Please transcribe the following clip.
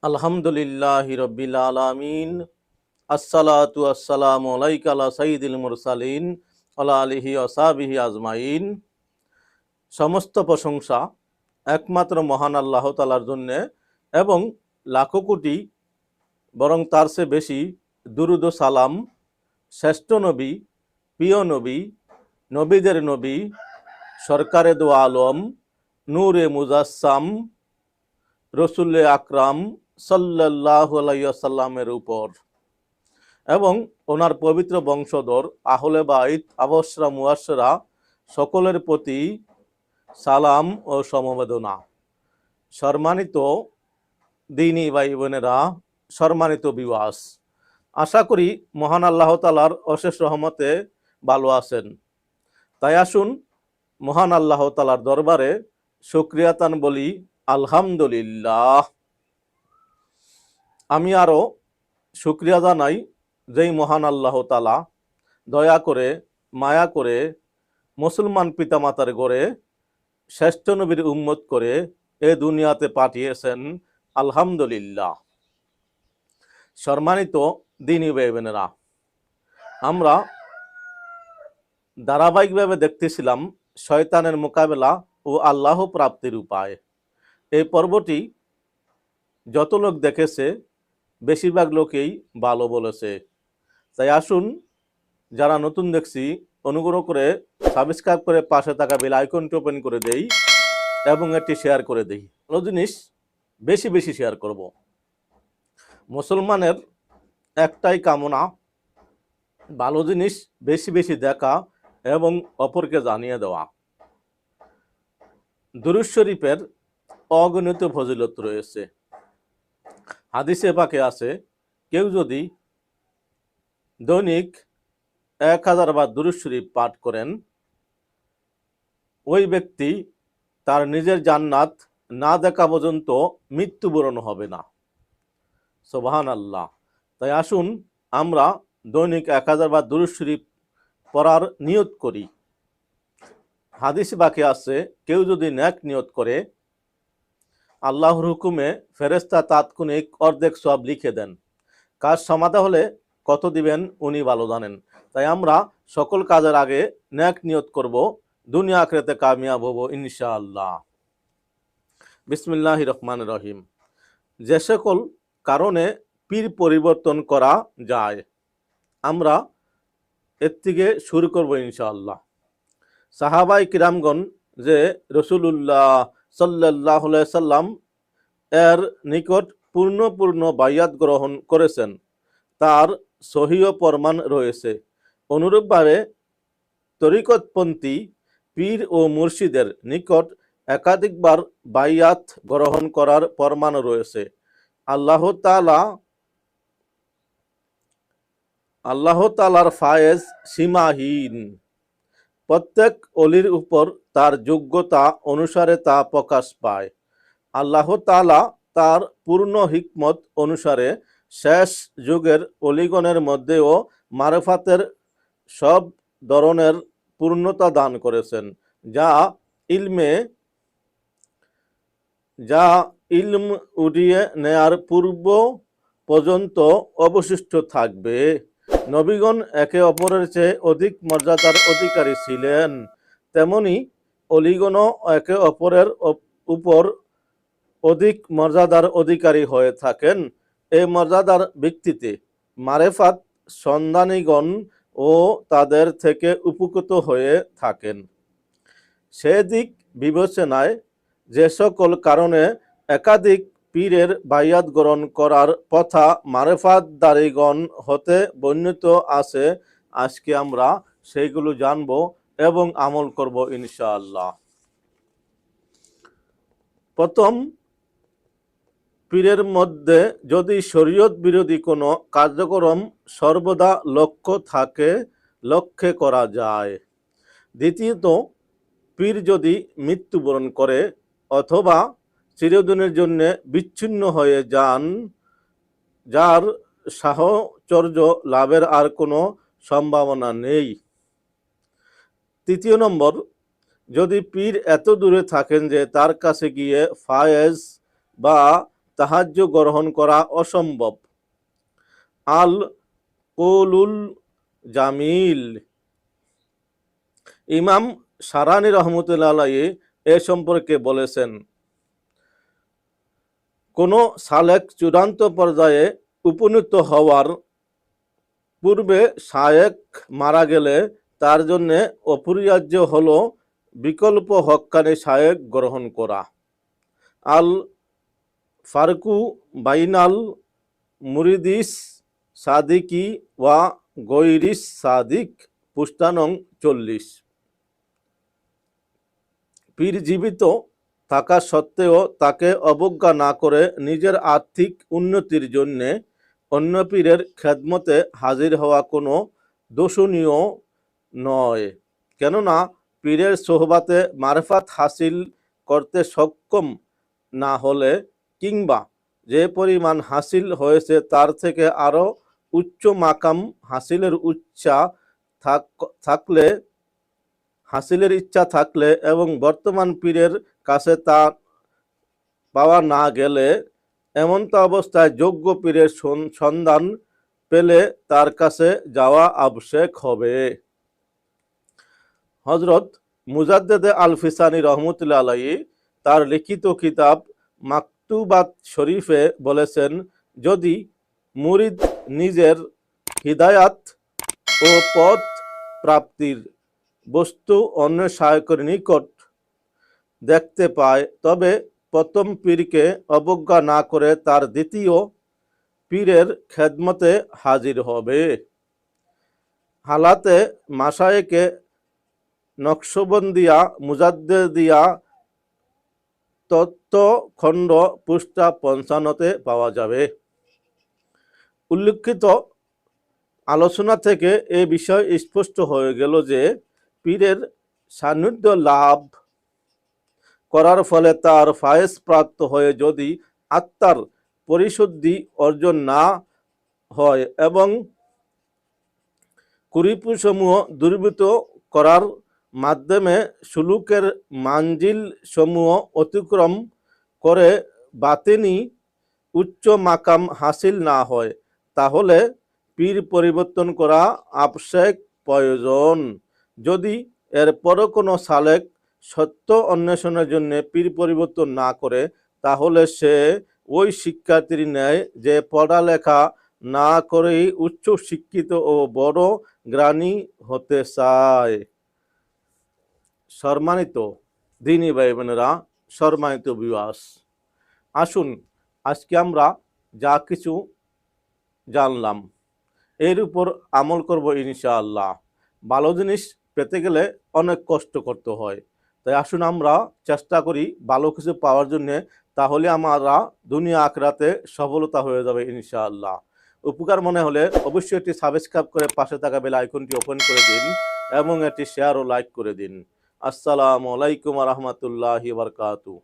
আলহামদুলিল্লাহি রাব্বিল আলামিন। আসসালাতু আসসালামু আলাইকা আলা সাইয়্যিদিল মুরসালিন ওয়া আলিহি ওয়া সাহবিহি আজমাইন। সমস্ত প্রশংসা একমাত্র মহান আল্লাহ তাআলার জন্য এবং লাখো কোটি বরং তার চেয়ে বেশি দুরূদ ও সালাম শ্রেষ্ঠ নবী, প্রিয় নবী, নবীদের নবী, সরকারে দো আলম, নূরে মুজাসসাম, রসুলে আকরাম সাল্লাল্লাহু আলাইহি ওয়াসাল্লামের উপর এবং ওনার পবিত্র বংশধর আহলে বাইত আবশরা মুয়াশশারা সকলের প্রতি সালাম ও সমবেদনা। সম্মানিত দ্বীনী ভাই বোনেরা, সম্মানিত ভিউয়ার্স, আশা করি মহান আল্লাহ তাআলার অশেষ রহমতে ভালো আছেন। তাই আসুন মহান আল্লাহ তাআলার দরবারে শুকরিয়াতান বলি আলহামদুলিল্লাহ। আমি আরও শুকরিয়া জানাই যেই মহান আল্লাহ তাআলা দয়া করে মায়া করে মুসলমান পিতামাতার গড়ে শ্রেষ্ঠ নবীর উম্মত করে এ দুনিয়াতে পাঠিয়েছেন। আলহামদুলিল্লাহ। সম্মানিত দ্বীনী ভাই বোনেরা, আমরা ধারাবাহিকভাবে দেখতেছিলাম শয়তানের মোকাবেলা ও আল্লাহ প্রাপ্তির উপায়। এই পর্বটি যত লোক দেখেছে বেশিরভাগ লোকেই ভালো বলেছে। তাই আসুন যারা নতুন দেখছি অনুগ্রহ করে সাবস্ক্রাইব করে পাশে থাকা বেল আইকনটি ওপেন করে দেই এবং এটি শেয়ার করে দেই। ভালো জিনিস বেশি বেশি শেয়ার করব। মুসলমানের একটাই কামনা, ভালো জিনিস বেশি বেশি দেখা এবং অপরকে জানিয়ে দেওয়া। দুরূদ শরীফের অগণিত ফজিলত রয়েছে। হাদিসে পাকে আছে, কেউ যদি দৈনিক 1000 বার দুরূদ শরীফ পাঠ করেন, ওই ব্যক্তি তার নিজের জান্নাত না দেখা পর্যন্ত মৃত্যুবরণ হবে না। সুবহানাল্লাহ। তাই আসুন আমরা দৈনিক 1000 বার দুরূদ শরীফ পড়ার নিয়ত করি। হাদিস বাকি আছে, কেউ যদি নেক নিয়ত করে আল্লাহর হুকুমে ফেরেশতা তাৎক্ষণিক অর্ধেক সওয়াব লিখে দেন। কাজ সমাধা হলে কত দিবেন উনি ভালো জানেন। তাই আমরা সকল কাজের আগে নেক নিয়ত করব, দুনিয়া আখিরাতে কামিয়াব হব ইনশাআল্লাহ। বিসমিল্লাহির রহমানির রহিম। যে সকল কারণে পীর পরিবর্তন করা যায়, আমরা এর থেকে শুরু করব ইনশাআল্লাহ। সাহাবাই কিরামগণ যে রাসূলুল্লাহ সাল্লাল্লাহু আলাইহি সাল্লাম এর নিকট পূর্ণ বাইয়াত গ্রহণ করেছেন, তার সহিহ প্রমাণ রয়েছে। অনুরূপভাবে তরিকতপন্থী পীর ও মুর্শিদের নিকট একাধিকবার বাইয়াত গ্রহণ করার প্রমাণ রয়েছে। আল্লাহ তাআলার ফায়েজ সীমাহীন। প্রত্যেক অলির উপর তার যোগ্যতা অনুসারে তা প্রকাশ পায়। আল্লাহ তাআলা তার পূর্ণ হিকমত অনুসারে শেষ যুগের অলিগণের মধ্যেও মারফাতের সব ধরনের পূর্ণতা দান করেছেন, যা ইলম উঠিয়ে নেয়ার পূর্ব পর্যন্ত অবশিষ্ট থাকবে। নবীগণ একে অপরের চেয়ে অধিক মর্যাদার অধিকারী ছিলেন, তেমনি অলিগণও একে অপরের উপর অধিক মর্যাদার অধিকারী হয়ে থাকেন। এই মর্যাদার ভিত্তিতে মারেফাত সন্ধানীগণ ও তাদের থেকে উপকৃত হয়ে থাকেন। সেদিক বিবেচনায় যে সকল কারণে একাধিক পীরের বাইয়াত গ্রহণ করার কথা মারেফাতদারীগণ হতে বর্ণিত আছে, আজকে আমরা সেইগুলো জানব এবং আমল করব ইনশাআল্লাহ। প্রথম, পীরের মধ্যে যদি শরীয়ত বিরোধী কোনো কার্যক্রম সর্বদা লক্ষ্যে করা যায়। দ্বিতীয়ত, পীর যদি মৃত্যুবরণ করে অথবা চিরদিনের জন্য বিচ্ছিন্ন হয়ে যান, যার সাহচর্য লাভের আর কোনো সম্ভাবনা নেই। তৃতীয় নম্বর, যদি পীর এত দূরে থাকেন যে তার কাছে গিয়ে ফায়েজ বা তাহাজ্জুদ গ্রহণ করা অসম্ভব। আল কৌলুল জামিল, ইমাম সারানি রহমতুল্লাহ আলাইহি এ সম্পর্কে বলেছেন, কোনো সালেক চূড়ান্ত পর্যায়ে উপনীত হওয়ার পূর্বে শায়েক মারা গেলে তার জন্য অপরিহার্য হলো বিকল্প হক্কানি শায়েক গ্রহণ করা। আল ফারকু বাইনাল মুরিদিস সাদিকি ওয়া গৈরিস সাদিক, পৃষ্ঠা নং 40। পীর জীবিত থাকা সত্ত্বেও তাকে অবজ্ঞা না করে নিজের আর্থিক উন্নতির জন্য অন্য পীরের খেদমতে হাজির হওয়া কোনো দোষণীয় নয়। কেননা পীরের সোহবাতে মারফাত হাসিল করতে সক্ষম না হলে কিংবা যে পরিমাণ হাসিল হয়েছে তার থেকে আরও উচ্চ মাকাম হাসিলের ইচ্ছা থাকলে এবং বর্তমান পীরের কাছে তা পাওয়া না গেলে এমনটা অবস্থায় যোগ্য পীরের সন্ধান পেলে তার কাছে যাওয়া আবশ্যক হবে। হযরত মুজাদ্দেদে আল ফিসানি রহমতুল্লাহ আলাইহি তার লিখিত কিতাব মাকতুবাত শরীফে বলেছেন, যদি মুরিদ নিজের হিদায়াত ও পথ প্রাপ্তির বস্তু অন্য শায়কের নিকট দেখতে পায় তবে প্রথম পীরকে অবজ্ঞা না করে তার দ্বিতীয় পীরের খেদমতে হাজির হবে। হালাতে মাশায়েখে নকশবন্দিয়া মুজাদ্দেদিয়া তত্ত্বখণ্ড, পৃষ্ঠা 55-তে পাওয়া যাবে। উল্লিখিত আলোচনা থেকে এ বিষয় স্পষ্ট হয়ে গেল যে পীরের সান্নিধ্য লাভ করার ফলে তার ফায়েজ প্রাপ্ত হয়ে যদি আত্মার পরিশুদ্ধি অর্জন না হয় এবং কুরিপুসমূহ দূরীভূত করার মাধ্যমে সুলুকের মানজিল সমূহ অতিক্রম করে বাতিনি উচ্চ মাকাম হাসিল না হয় তাহলে পীর পরিবর্তন করা আবশ্যক প্রয়োজন। যদি এরপরও কোনো সালেক সত্য অন্বেষণের জন্য পীর পরিবর্তন না করে তাহলে সে ওই শিক্ষার্থীর ন্যায় যে পড়ালেখা না করেই উচ্চ শিক্ষিত ও বড় জ্ঞানী হতে চায়। সম্মানিত দ্বীনী ভাই বোনেরা, সম্মানিত ভিউয়ার্স, আসুন আজকে আমরা যা কিছু জানলাম এর উপর আমল করব ইনশাআল্লাহ। ভালো জিনিস পেতে গেলে অনেক কষ্ট করতে হয়, তাই আসুন আমরা চেষ্টা করি ভালো কিছু পাওয়ার জন্য, তাহলে আমরা দুনিয়া আখিরাতে সফলতা হয়ে যাবে ইনশাআল্লাহ। উপকার মনে হলে অবশ্যই এটি সাবস্ক্রাইব করে পাশে থাকা বেল আইকনটি ওপেন করে দিন এবং এটি শেয়ার ও লাইক করে দিন। আসসালামু আলাইকুম ওয়া রাহমাতুল্লাহি ওয়া বারাকাতুহু।